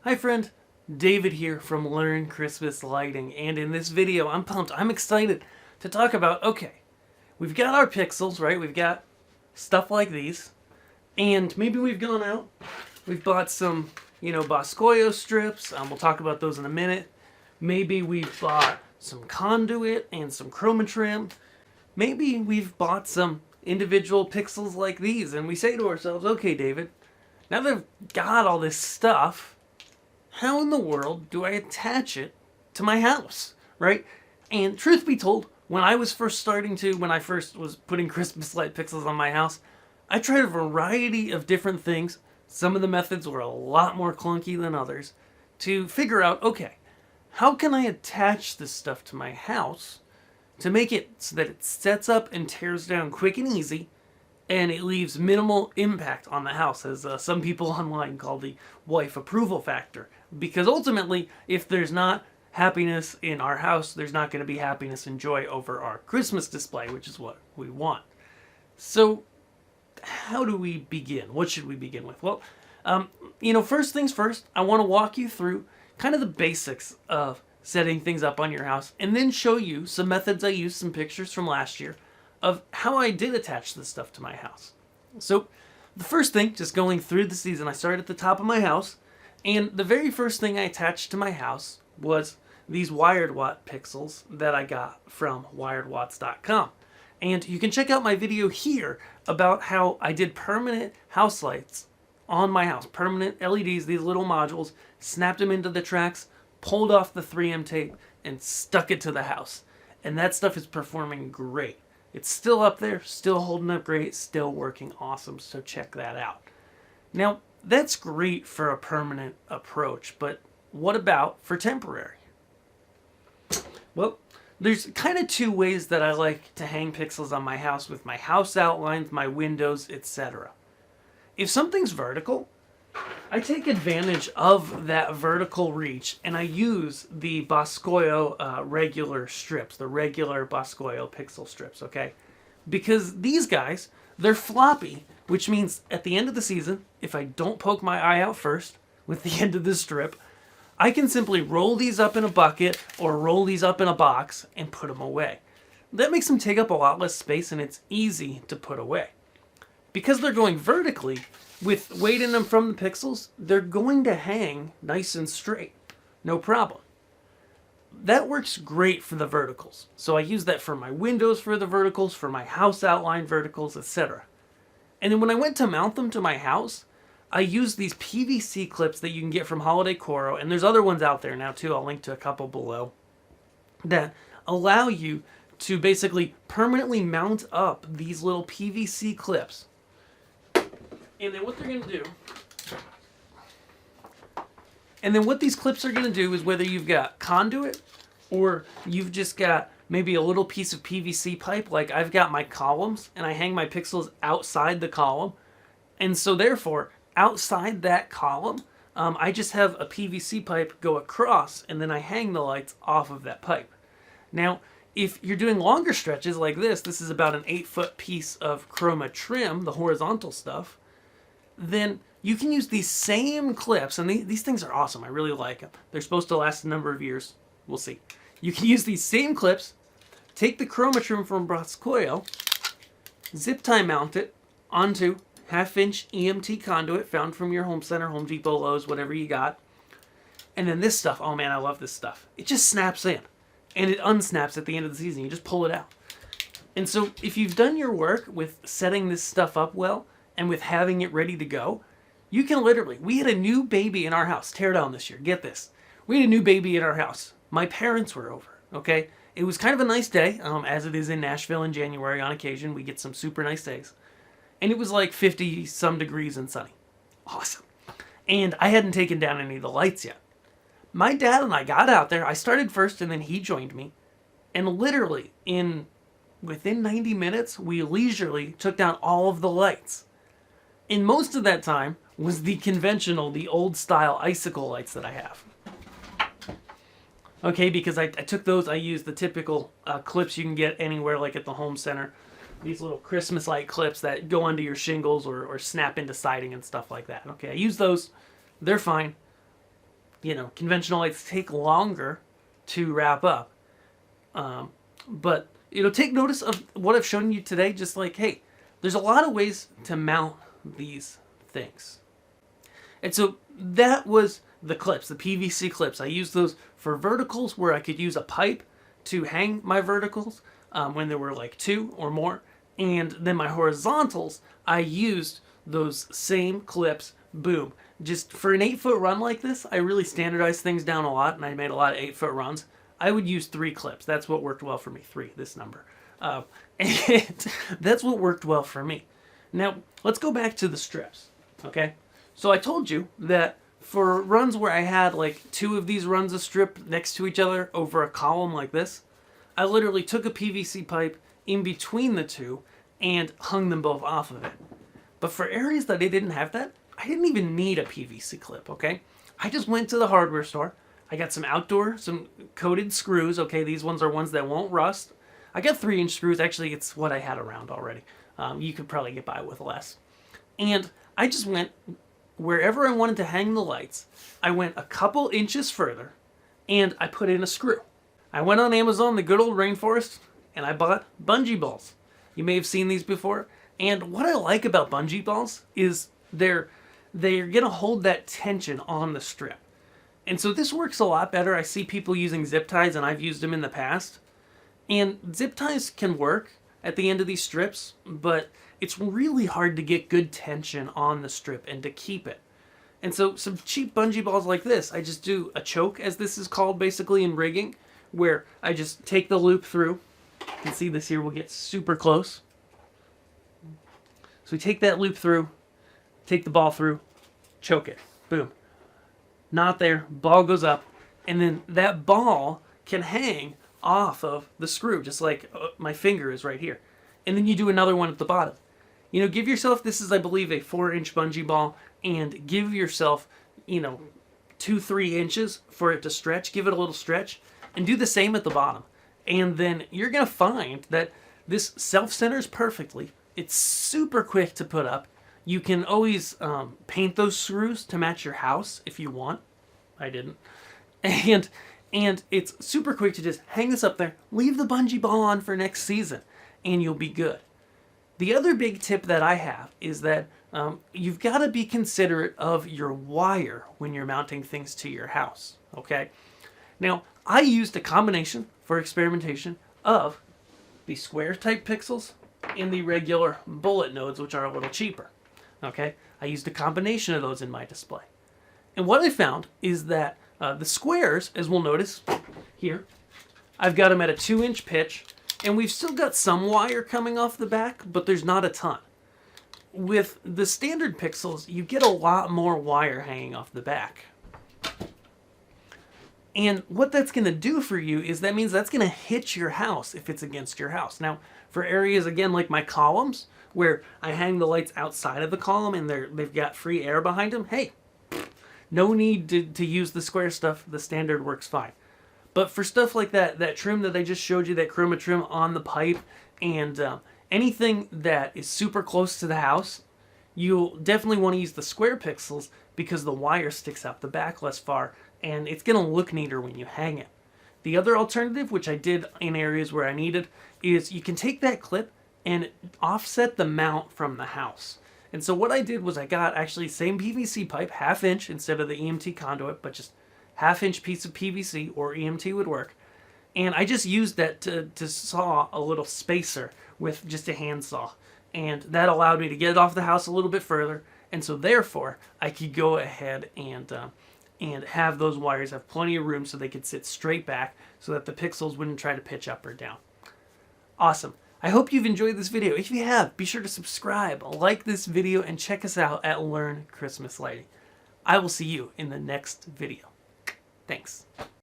Hi friend, David here from Learn Christmas Lighting, and in this video I'm pumped, I'm excited to talk about, okay, we've got our pixels, right? We've got stuff like these, and maybe we've gone out, we've bought some, Boscoyo strips, we'll talk about those in a minute. Maybe we've bought some conduit and some Chroma Trim. Maybe we've bought some individual pixels like these, and we say to ourselves, okay David, now that I've got all this stuff, how in the world do I attach it to my house, right? And truth be told, when I first was putting Christmas light pixels on my house, I tried a variety of different things. Some of the methods were a lot more clunky than others to figure out, okay, how can I attach this stuff to my house to make it so that it sets up and tears down quick and easy, and it leaves minimal impact on the house, as some people online call the wife approval factor. Because ultimately, if there's not happiness in our house, there's not going to be happiness and joy over our Christmas display, which is what we want. So, how do we begin? What should we begin with? Well, first things first, I want to walk you through kind of the basics of setting things up on your house, and then show you some methods I used, some pictures from last year, of how I did attach this stuff to my house. So the first thing, just going through the season, I started at the top of my house, and the very first thing I attached to my house was these wired watt pixels that I got from wiredwatts.com. And you can check out my video here about how I did permanent house lights on my house. Permanent LEDs, these little modules, snapped them into the tracks, pulled off the 3M tape, and stuck it to the house. And that stuff is performing great. It's still up there, still holding up great, still working awesome, so check that out. Now, that's great for a permanent approach, but what about for temporary? Well, there's kind of two ways that I like to hang pixels on my house with my house outlines, my windows, etc. If something's vertical, I take advantage of that vertical reach, and I use the Boscoyo regular strips, the regular Boscoyo pixel strips, okay? Because these guys, they're floppy, which means at the end of the season, if I don't poke my eye out first with the end of the strip, I can simply roll these up in a bucket or roll these up in a box and put them away. That makes them take up a lot less space, and it's easy to put away. Because they're going vertically, with weight in them from the pixels, they're going to hang nice and straight. No problem. That works great for the verticals. So I use that for my windows for the verticals, for my house outline verticals, etc. And then when I went to mount them to my house, I used these PVC clips that you can get from Holiday Coro, and there's other ones out there now too, I'll link to a couple below, that allow you to basically permanently mount up these little PVC clips. And then what they're going to do, and then what these clips are going to do is, whether you've got conduit or you've just got maybe a little piece of PVC pipe, like I've got my columns and I hang my pixels outside the column. And so therefore, outside that column, I just have a PVC pipe go across, and then I hang the lights off of that pipe. Now, if you're doing longer stretches like this is about an 8-foot piece of Chroma Trim, the horizontal stuff, then you can use these same clips, and these things are awesome. I really like them. They're supposed to last a number of years. We'll see. You can use these same clips, take the Chroma Trim from Boscoyo, zip tie mount it onto 1/2-inch EMT conduit found from your home center, Home Depot, Lowe's, whatever you got. And then this stuff, oh man, I love this stuff. It just snaps in, and it unsnaps at the end of the season. You just pull it out. And so if you've done your work with setting this stuff up well, and with having it ready to go, you can literally, we had a new baby in our house, tear down this year, get this. We had a new baby in our house. My parents were over, okay? It was kind of a nice day, as it is in Nashville in January on occasion. We get some super nice days. And it was like 50 some degrees and sunny. Awesome. And I hadn't taken down any of the lights yet. My dad and I got out there. I started first, and then he joined me. And literally, within 90 minutes, we leisurely took down all of the lights. And most of that time was the conventional, the old style icicle lights that I have. Okay, because I took those, I used the typical clips you can get anywhere, like at the home center. these little Christmas light clips that go onto your shingles or snap into siding and stuff like that. Okay, I use those. They're fine. You know, conventional lights take longer to wrap up. But, you know, take notice of what I've shown you today. Just like, hey, there's a lot of ways to mount these things. And so that was the clips, the PVC clips. I used those for verticals where I could use a pipe to hang my verticals when there were like 2 or more. And then my horizontals, I used those same clips, boom. Just for an 8-foot run like this, I really standardized things down a lot, and I made a lot of 8-foot runs. I would use 3 clips. That's what worked well for me. 3, this number. And that's what worked well for me. Now, let's go back to the strips, okay? So I told you that for runs where I had like 2 of these runs of strip next to each other over a column like this, I literally took a PVC pipe in between the 2 and hung them both off of it. But for areas that I didn't have that, I didn't even need a PVC clip, okay? I just went to the hardware store. I got some coated screws, okay? These ones are ones that won't rust. I got 3-inch screws. Actually, it's what I had around already. You could probably get by with less. And I just went wherever I wanted to hang the lights. I went a couple inches further, and I put in a screw. I went on Amazon, the good old rainforest, and I bought bungee balls. You may have seen these before. And what I like about bungee balls is they're going to hold that tension on the strip. And so this works a lot better. I see people using zip ties, and I've used them in the past. And zip ties can work at the end of these strips, but it's really hard to get good tension on the strip and to keep it. And so some cheap bungee balls like this, I just do a choke, as this is called basically in rigging, where I just take the loop through. You can see this here will get super close. So we take that loop through, take the ball through, choke it, boom. Knot there, ball goes up, and then that ball can hang off of the screw, just like my finger is right here. And then you do another one at the bottom. You know, give yourself, this is I believe a 4-inch bungee ball, and give yourself, you know, 2-3 inches for it to stretch. Give it a little stretch, and do the same at the bottom. And then you're going to find that this self-centers perfectly. It's super quick to put up. You can always paint those screws to match your house if you want. I didn't. And it's super quick to just hang this up there, leave the bungee ball on for next season, and you'll be good. The other big tip that I have is that you've got to be considerate of your wire when you're mounting things to your house, okay? Now, I used a combination for experimentation of the square type pixels and the regular bullet nodes, which are a little cheaper, okay? I used a combination of those in my display. And what I found is that the squares, as we'll notice here, I've got them at a 2-inch pitch, and we've still got some wire coming off the back, but there's not a ton. With the standard pixels, you get a lot more wire hanging off the back. And what that's going to do for you is that means that's going to hit your house if it's against your house. Now, for areas, again, like my columns, where I hang the lights outside of the column and they've got free air behind them, hey, no need to use the square stuff. The standard works fine. But for stuff like that trim that I just showed you, that Chroma Trim on the pipe, and anything that is super close to the house, you'll definitely want to use the square pixels because the wire sticks out the back less far, and it's going to look neater when you hang it. The other alternative, which I did in areas where I needed, is you can take that clip and offset the mount from the house. And so what I did was I got actually same PVC pipe, 1/2 inch instead of the EMT conduit, but just 1/2 inch piece of PVC, or EMT would work. And I just used that to saw a little spacer with just a handsaw. And that allowed me to get it off the house a little bit further. And so therefore, I could go ahead and have those wires have plenty of room so they could sit straight back so that the pixels wouldn't try to pitch up or down. Awesome. I hope you've enjoyed this video. If you have, be sure to subscribe, like this video, and check us out at Learn Christmas Lighting. I will see you in the next video. Thanks.